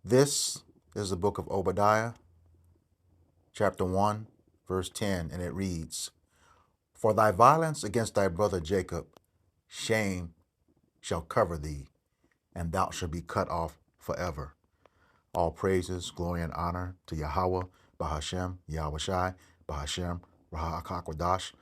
This is the book of Obadiah, chapter 1, verse 10, and it reads, For thy violence against thy brother Jacob, shame shall cover thee, and thou shalt be cut off forever. All praises, glory, and honor to Yahweh, Bahashem, Yahweh Shai, Bahashem, Rahakakwadash.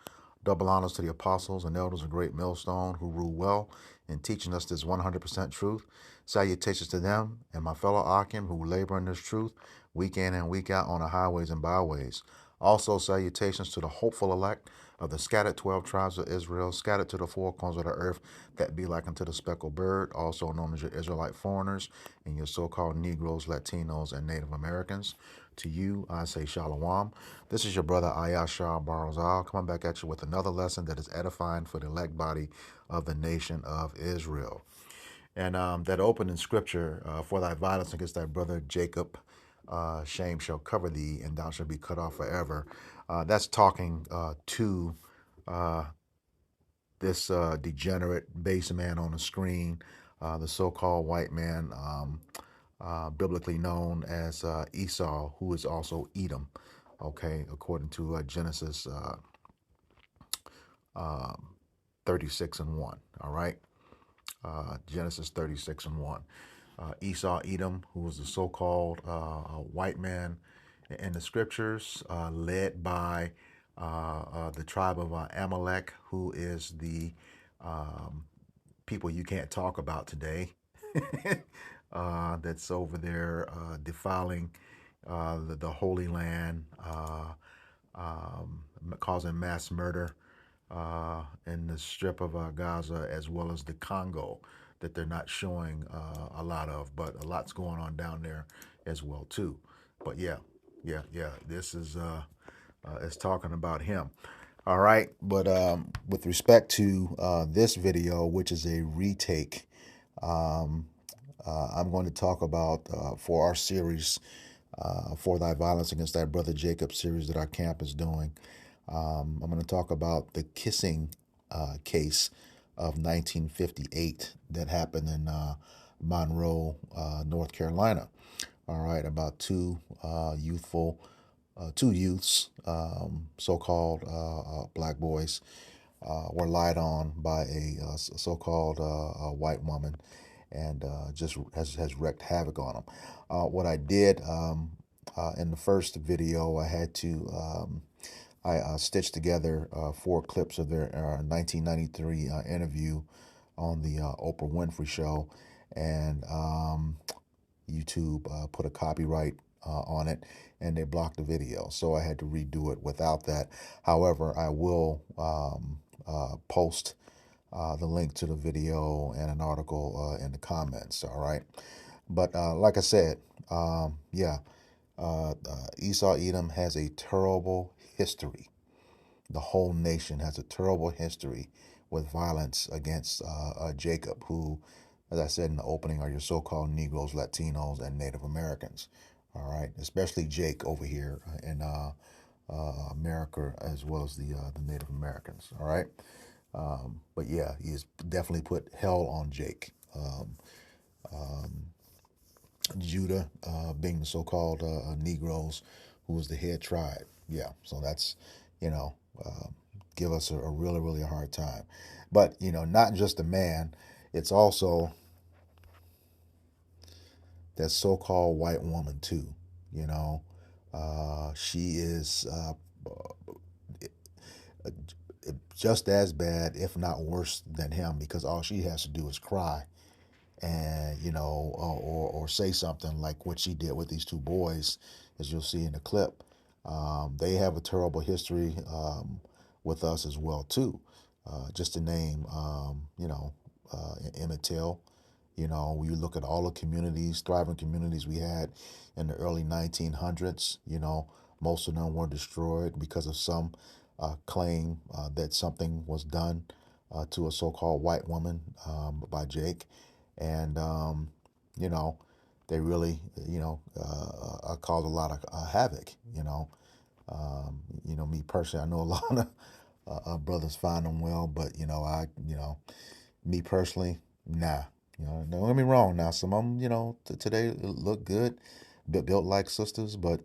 Double honors to the apostles and elders of Great Millstone who rule well in teaching us this 100% truth. Salutations to them and my fellow Akim who labor in this truth week in and week out on the highways and byways. Also, salutations to the hopeful elect of the scattered 12 tribes of Israel, scattered to the four corners of the earth, that be like unto the speckled bird, also known as your Israelite foreigners and your so-called Negroes, Latinos, and Native Americans. To you, I say Shalom. This is your brother Ayashar Barzal coming back at you with another lesson that is edifying for the elect body of the nation of Israel. And that opening scripture, for thy violence against thy brother Jacob, shame shall cover thee, and thou shalt be cut off forever. That's talking to this degenerate base man on the screen, the so-called white man, biblically known as Esau, who is also Edom, okay, according to Genesis 36 and 1, all right? Genesis 36 and 1. Esau, Edom, who was the so-called white man in the scriptures, led by the tribe of Amalek, who is the people you can't talk about today. That's over there defiling the Holy Land, causing mass murder in the strip of Gaza, as well as the Congo, that they're not showing a lot of, but a lot's going on down there as well too. But yeah, this is it's talking about him. All right, but with respect to this video, which is a retake, I'm going to talk about for our series, for thy violence against thy brother Jacob series that our camp is doing. I'm going to talk about the kissing case of 1958 that happened in Monroe, North Carolina. All right, about two youths, so-called black boys, were lied on by a so-called white woman, and just has wreaked havoc on them. What I did in the first video, I had to I stitched together 4 clips of their 1993 interview on the Oprah Winfrey Show, and YouTube put a copyright on it, and they blocked the video. So I had to redo it without that. However, I will post the link to the video and an article in the comments. All right. But like I said, Esau Edom has a terrible history. The whole nation has a terrible history with violence against Jacob, who, as I said in the opening, are your so-called Negroes, Latinos, and Native Americans. All right, especially Jake over here in America, as well as the Native Americans. All right, but yeah, he has definitely put hell on Jake. Judah being the so-called Negroes, who was the head tribe. Yeah, so that's, you know, give us a really, really hard time. But, not just the man, it's also that so-called white woman too. You know, she is just as bad, if not worse than him, because all she has to do is cry and or say something like what she did with these 2 boys, as you'll see in the clip. They have a terrible history with us as well too. Just to name, Emmett Till. When you look at all the communities, thriving communities we had in the early 1900s, most of them were destroyed because of some claim that something was done to a so-called white woman by Jake. And, they really, caused a lot of havoc, me personally, I know a lot of brothers find them well, but, me personally, nah, You know, don't get me wrong. Now, some of them, today look good, built like sisters, but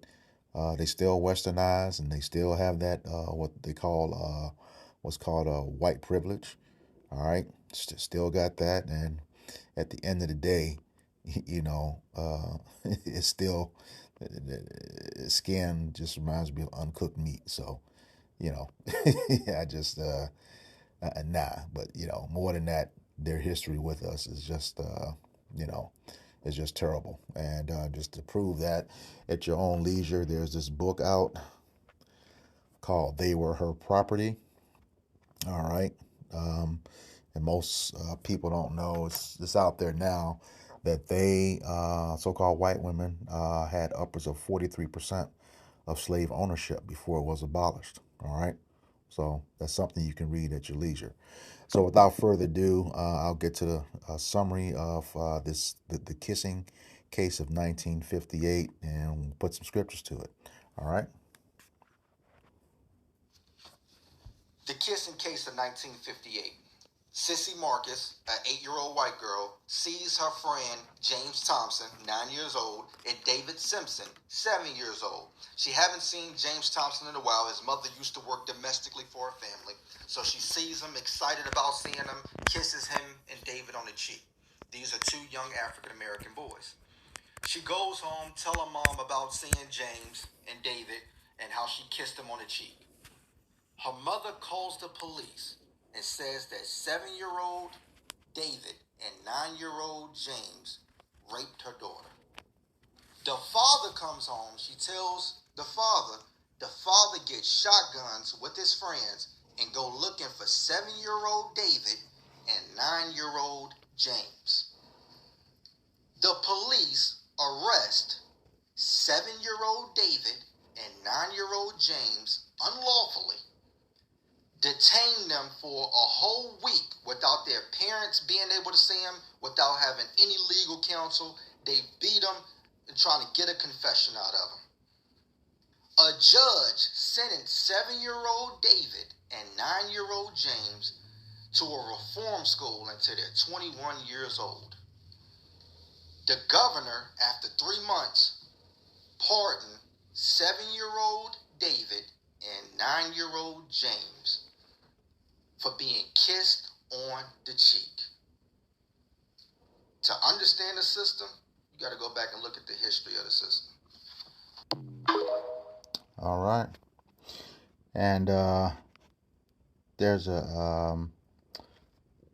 they still westernized and they still have that what they call what's called white privilege. All right, still got that, and at the end of the day, it's still skin just reminds me of uncooked meat. So, you know, I just nah. But more than that, their history with us is just you know, is just terrible. And just to prove that at your own leisure, there's this book out called "They Were Her Property." All right. Um, and most people don't know it's out there now that they so-called white women had upwards of 43% of slave ownership before it was abolished. All right, so that's something you can read at your leisure. So without further ado, I'll get to the summary of the kissing case of 1958 and put some scriptures to it. All right. The kissing case of 1958. Sissy Marcus, an 8-year-old white girl, sees her friend James Thompson, 9 years old, and David Simpson, 7 years old. She haven't seen James Thompson in a while. His mother used to work domestically for her family. So she sees him, excited about seeing him, kisses him and David on the cheek. These are two young African-American boys. She goes home, tell her mom about seeing James and David and how she kissed him on the cheek. Her mother calls the police and says that 7-year-old David and 9-year-old James raped her daughter. The father comes home. She tells the father gets shotguns with his friends and go looking for 7-year-old David and 9-year-old James. The police arrest 7-year-old David and 9-year-old James unlawfully, detain them for a whole week without their parents being able to see them, without having any legal counsel. They beat them and trying to get a confession out of them. A judge sentenced 7-year-old David and 9-year-old James to a reform school until they're 21 years old. The governor, after 3 months, pardoned 7-year-old David and 9-year-old James for being kissed on the cheek. To understand the system, you got to go back and look at the history of the system. All right. And there's a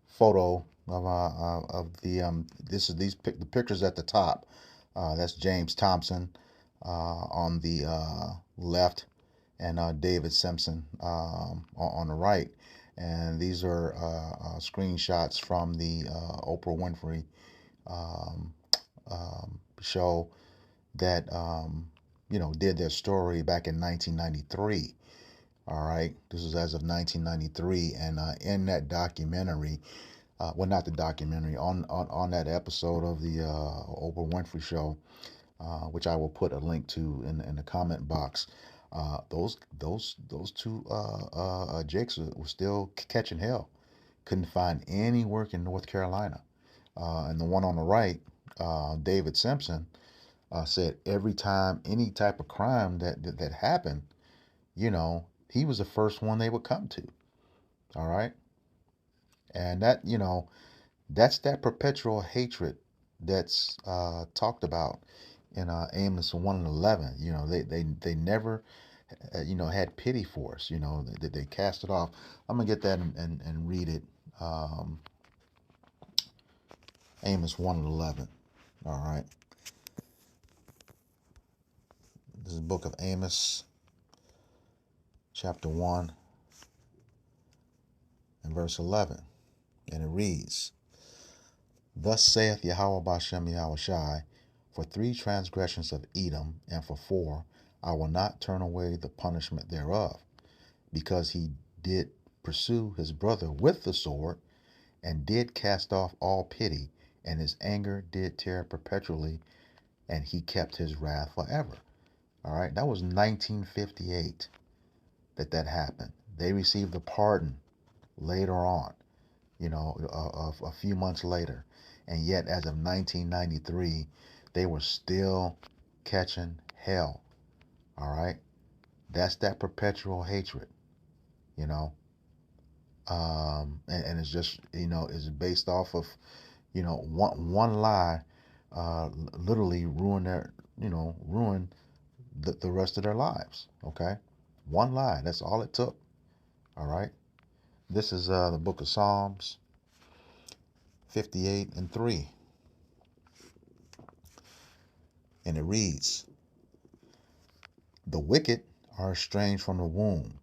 photo of the pictures at the top. That's James Thompson on the left, and David Simpson on the right. And these are screenshots from the Oprah Winfrey um, show that did their story back in 1993. All right, this is as of 1993, and in that documentary, well, not the documentary, on that episode of the Oprah Winfrey show, which I will put a link to in the comment box. Those two Jakes were still catching hell. Couldn't find any work in North Carolina. And the one on the right, David Simpson, said every time any type of crime that happened, he was the first one they would come to. All right. And that's that perpetual hatred that's talked about in Amos 1 and 11. They never, had pity for us. They cast it off. I'm going to get that and read it. Amos 1 and 11. All right. This is the book of Amos, chapter 1 and verse 11. And it reads, Thus saith Yahweh Bashem Yahushai, for 3 transgressions of Edom, and for 4, I will not turn away the punishment thereof, because he did pursue his brother with the sword, and did cast off all pity, and his anger did tear perpetually, and he kept his wrath forever. All right, that was 1958 that happened. They received a pardon later on, a few months later. And yet, as of 1993, they were still catching hell. All right. That's that perpetual hatred, you know. And it's just, it's based off of, one lie, literally ruin the rest of their lives. Okay. One lie. That's all it took. All right. This is the book of Psalms 58 and 3. And it reads, "The wicked are estranged from the womb.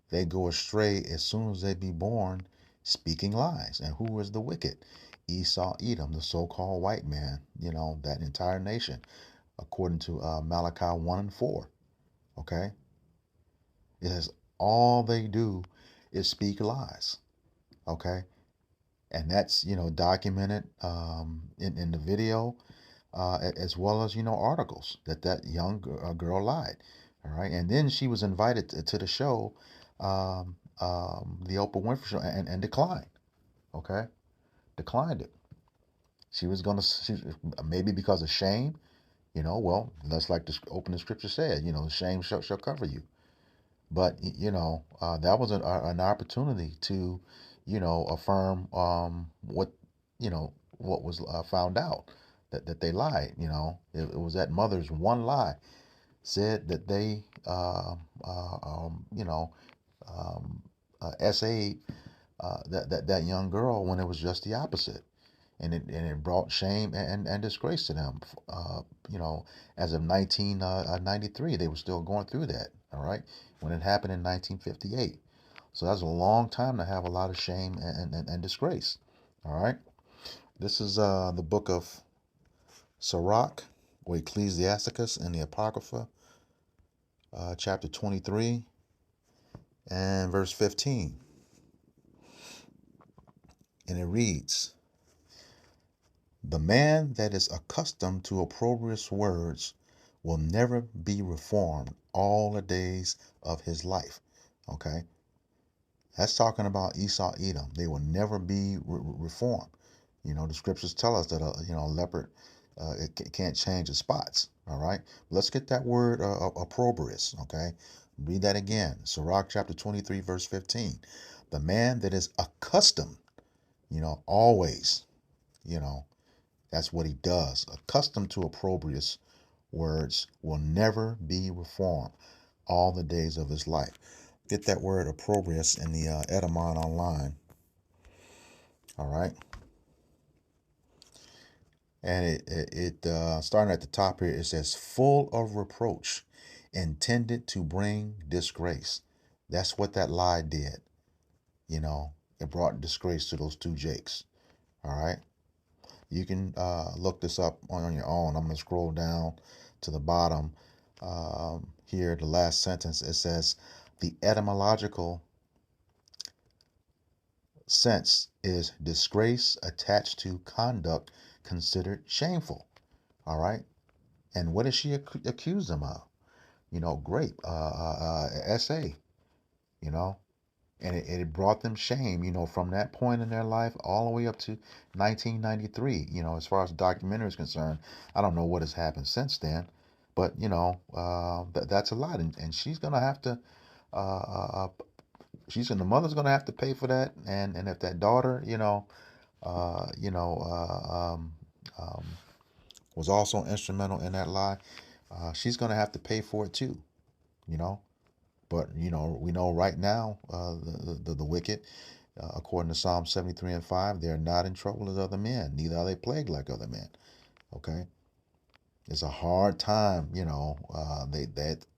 They go astray as soon as they be born, speaking lies." And who is the wicked? Esau, Edom, the so-called white man, that entire nation, according to Malachi 1 and 4. Okay? It says all they do is speak lies. Okay? And that's, documented in the video, as well as, articles that young girl lied. All right. And then she was invited to the show, the Oprah Winfrey Show, and declined. Okay. Declined it. She was going to, maybe because of shame, well, that's like the opening scripture said, shame shall cover you. But, that was an opportunity to, affirm what, what was found out, that they lied. It was that mother's one lie said that they, essayed that young girl when it was just the opposite. And it brought shame and disgrace to them. As of 1993, they were still going through that. All right, when it happened in 1958. So that's a long time to have a lot of shame and disgrace. All right, this is the book of Sirach or Ecclesiasticus in the Apocrypha, chapter 23 and verse 15. And it reads, "The man that is accustomed to opprobrious words will never be reformed all the days of his life." Okay? That's talking about Esau, Edom. They will never be reformed. The scriptures tell us that a leopard it can't change its spots. All right. Let's get that word opprobrious. Okay. Read that again. Sirach chapter 23 verse 15. The man that is accustomed, always, that's what he does. Accustomed to opprobrious words will never be reformed all the days of his life. Get that word opprobrious in the Edamon online. All right. And it starting at the top here, it says full of reproach, intended to bring disgrace. That's what that lie did. It brought disgrace to those two Jakes. All right. You can look this up on your own. I'm going to scroll down to the bottom. Here, the last sentence, it says, the etymological sense is disgrace attached to conduct considered shameful. All right. And what did she accuse them of? Grape, SA, you know, and it brought them shame, from that point in their life all the way up to 1993. As far as the documentary is concerned, I don't know what has happened since then, but that's a lot, and she's gonna have to, uh, the mother's gonna have to pay for that, and if that daughter, uh, you know, uh, um, um, was also instrumental in that lie, she's gonna have to pay for it too, you know. But we know right now, the wicked, according to Psalm 73 and 5, they're not in trouble as other men, neither are they plagued like other men. Okay, it's a hard time,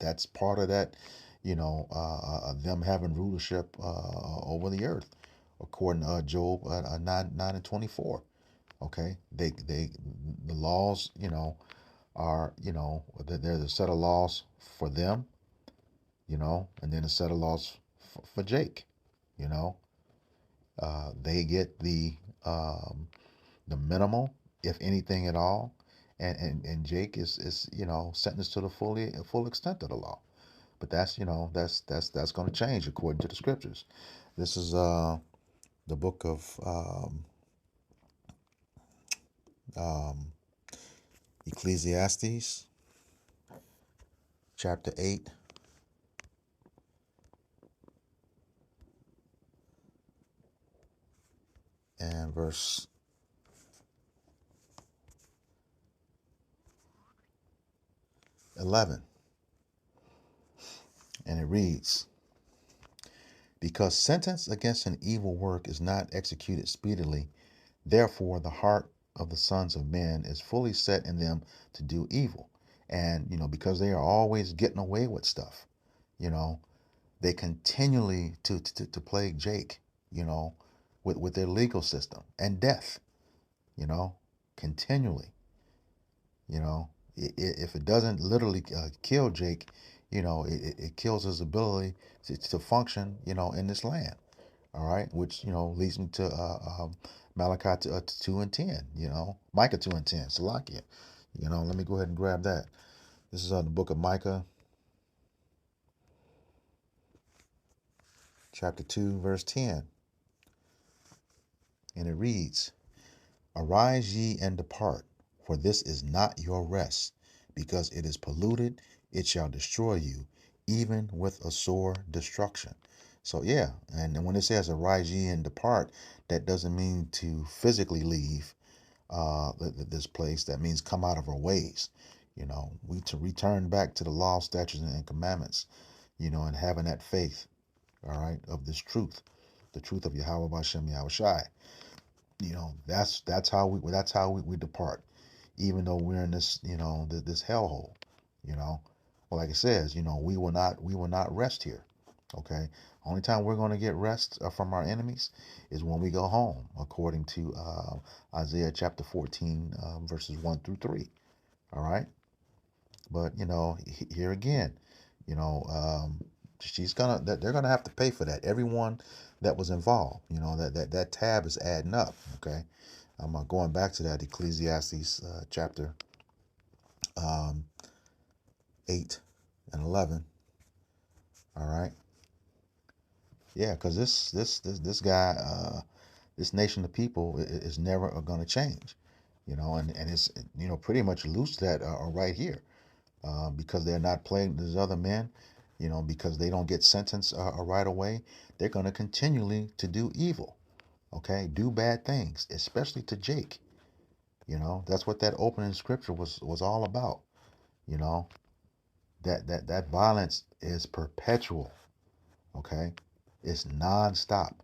that's part of that, them having rulership over the earth, according to Job 9 and 24. Okay, the laws, are, there's a set of laws for them, and then a set of laws for Jake. You know, they get the minimal, if anything at all, and Jake is sentenced to the full extent of the law. But that's going to change according to the scriptures. This is the book of Um, Ecclesiastes chapter 8 and verse 11. And it reads, because sentence against an evil work is not executed speedily, therefore the heart of the sons of men is fully set in them to do evil. And, because they are always getting away with stuff, you know, they continually to plague Jake, with their legal system and death, you know, continually, you know. If it doesn't literally kill Jake, it kills his ability to function, in this land. All right, which leads me to Malachi 2:10. Micah 2:10. Salakia. Let me go ahead and grab that. This is the book of Micah, chapter 2, verse 10, and it reads, "Arise ye and depart, for this is not your rest, because it is polluted; it shall destroy you, even with a sore destruction." So yeah, and when it says arise ye and depart, that doesn't mean to physically leave this place. That means come out of our ways. We to return back to the law, statutes, and commandments. And having that faith, all right, of this truth, the truth of Yahweh Bashem Yahweh Shai. That's how we depart, even though we're in this this hellhole. Well, like it says, we will not rest here. Okay, only time we're going to get rest from our enemies is when we go home, according to Isaiah chapter 14, verses 1 through 3. All right, but here again, you know, um, they're gonna have to pay for that. Everyone that was involved, that tab is adding up. Okay, I'm going back to that Ecclesiastes chapter um, 8 and 11. All right, yeah, because this guy, this nation of people is never going to change. And it's pretty much loose that right here, because they're not playing these other men. Because they don't get sentenced right away, they're going to continually to do evil. Okay, do bad things, especially to Jake. That's what that opening scripture was all about. You know, that violence is perpetual. Okay, it's nonstop,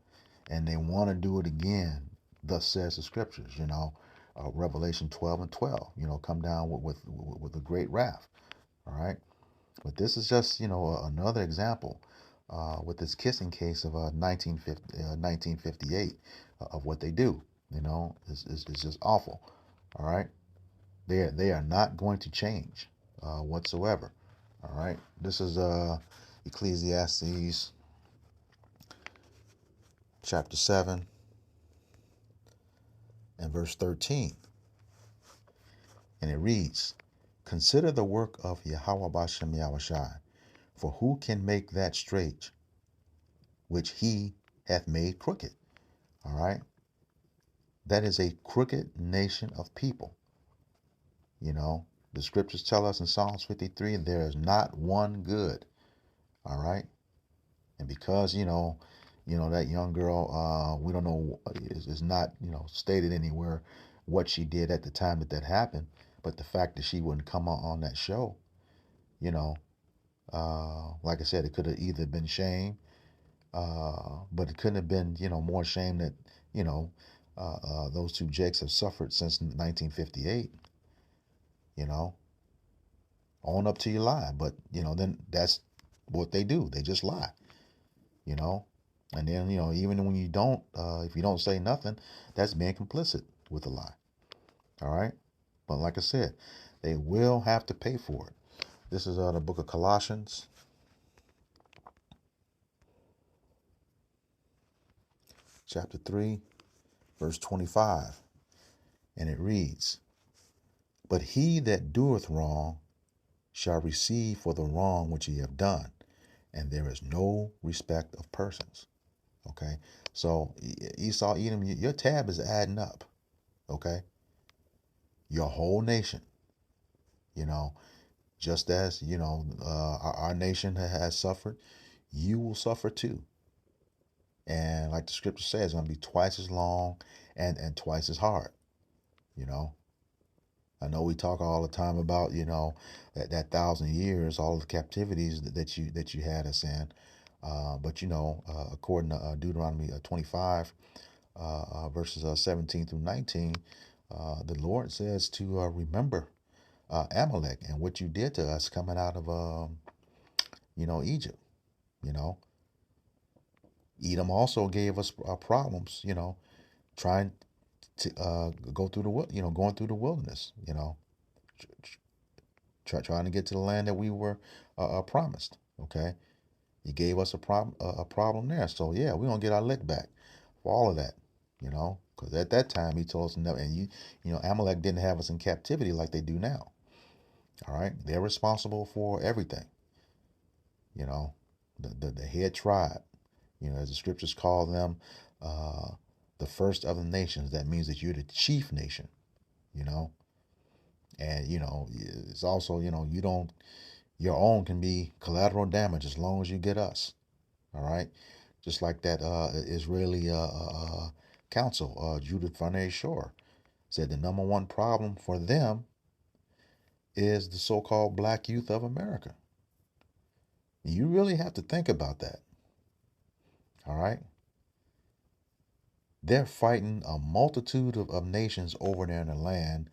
and they want to do it again. Thus says the scriptures. Revelation 12:12. Come down with a great wrath. All right, but this is just another example with this kissing case of 1958 of what they do. It's just awful. All right, they are not going to change whatsoever. All right, this is Ecclesiastes chapter 7 and verse 13, and it reads, "Consider the work of Yahweh Bashem Yahushai, for who can make that straight which he hath made crooked?" All right, that is a crooked nation of people. The scriptures tell us in Psalms 53, there is not one good. All right, and because that young girl, we don't know, is not stated anywhere what she did at the time that happened, but the fact that she wouldn't come on that show, you know like I said, it could have either been shame, but it couldn't have been more shame that those two Jakes have suffered since 1958. you know own up to your lie, but then that's what they do, they just lie. you know And then, even when you don't, if you don't say nothing, that's being complicit with a lie. All right. But like I said, they will have to pay for it. This is the book of Colossians, chapter 3, verse 25. And it reads, "But he that doeth wrong shall receive for the wrong which he have done, and there is no respect of persons." Okay. So Esau, Edom, your tab is adding up. Okay. your whole nation, you know, just as, our nation has suffered, you will suffer too. And like the scripture says, it's going to be twice as long and twice as hard, you know. I know we talk all the time about, that 1,000 years, all the captivities that you had us in. But according to Deuteronomy 25, verses 17 through 19, the Lord says to remember Amalek and what you did to us coming out of Egypt. You know, Edom also gave us problems. Trying to go through going through the wilderness. Trying to get to the land that we were promised. Okay, He gave us a problem there. So yeah, we're gonna get our lick back for all of that. Because at that time He told us never. And Amalek didn't have us in captivity like they do now. All right, they're responsible for everything. The head tribe. As the scriptures call them, the first of the nations. That means that you're the chief nation. You know, and it's also you don't. Your own can be collateral damage as long as you get us. All right, just like that Israeli council, Judith Farnay Shore, said the number one problem for them is the so-called black youth of America. You really have to think about that. All right. They're fighting a multitude of nations over there in the land.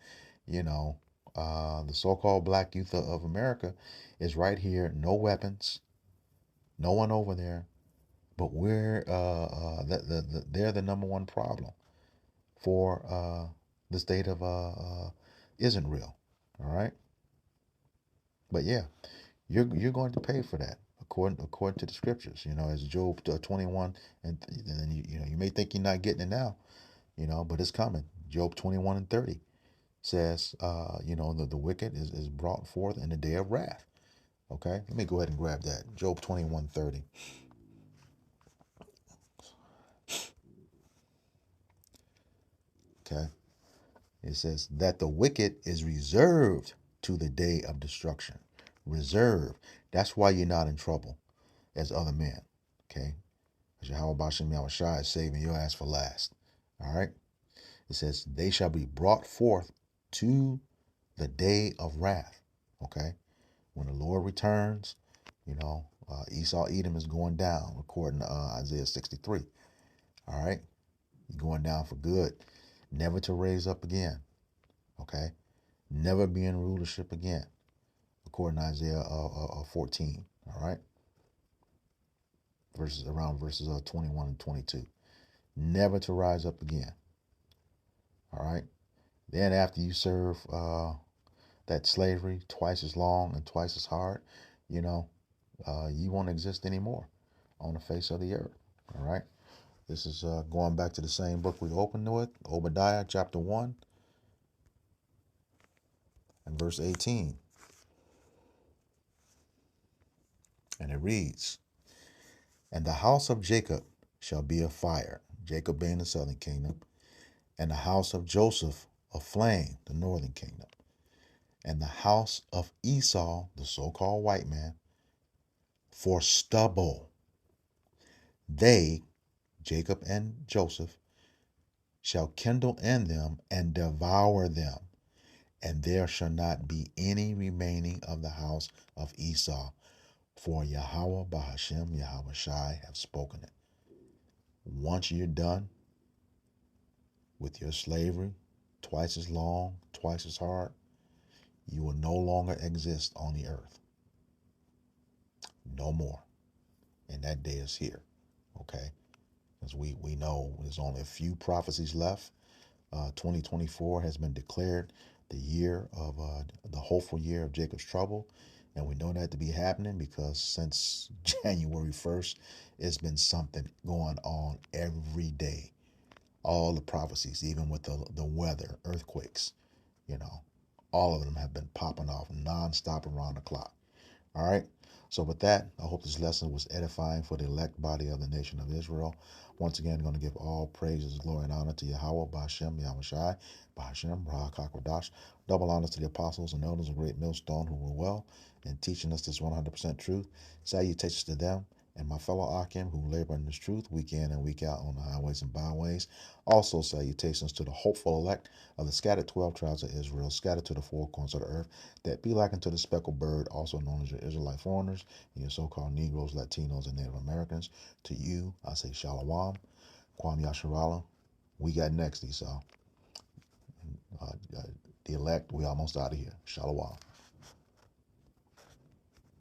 The so-called black youth of America is right here. No weapons, no one over there. But they're the number one problem for the state of isn't real. All right. But yeah, you're going to pay for that according to the scriptures. As Job 21, and then you may think you're not getting it now, but it's coming. Job 21 and 30 says, the wicked is brought forth in the day of wrath. Okay, let me go ahead and grab that. Job 21:30. Okay, it says that the wicked is reserved to the day of destruction. Reserved. That's why you're not in trouble as other men. Okay, because Yahweh Bashem Yahushua is saving your ass for last. All right. It says they shall be brought forth to the day of wrath. Okay, when the Lord returns, Esau Edom is going down according to Isaiah 63. All right, you're going down for good, never to raise up again. Okay, never be in rulership again, according to Isaiah 14. All right, verses 21 and 22. Never to rise up again. All right. Then after you serve that slavery twice as long and twice as hard, you won't exist anymore on the face of the earth. All right. This is going back to the same book we opened with, Obadiah chapter 1 and verse 18. And it reads, and the house of Jacob shall be a fire, Jacob being the southern kingdom, and the house of Joseph a flame, the northern kingdom, and the house of Esau, the so-called white man, for stubble. They, Jacob and Joseph, shall kindle in them and devour them, and there shall not be any remaining of the house of Esau, for Yahweh Bahashem Yahweh Shai have spoken it. Once you're done with your slavery, twice as long, twice as hard, you will no longer exist on the earth. No more. And that day is here. Okay? Because we know there's only a few prophecies left. 2024 has been declared the year of the hopeful year of Jacob's trouble. And we know that to be happening because since January 1st, it's been something going on every day. All the prophecies, even with the weather, earthquakes, all of them have been popping off nonstop around the clock. All right. So with that, I hope this lesson was edifying for the elect body of the nation of Israel. Once again, I'm going to give all praises, glory, and honor to Yahweh, Ba'ashem, Yahushai, Ba'ashem, Ra HaKadosh. Double honors to the apostles and elders of Great Millstone who were well in teaching us this 100% truth. Salutations to them and my fellow Akim who labor in this truth week in and week out on the highways and byways. Also, salutations to the hopeful elect of the scattered 12 tribes of Israel, scattered to the four corners of the earth, that be like unto the speckled bird, also known as your Israelite foreigners, and your so-called Negroes, Latinos, and Native Americans. To you, I say Shalom, Kwam Yasharala. We got next, Esau. The elect, we almost out of here. Shalom.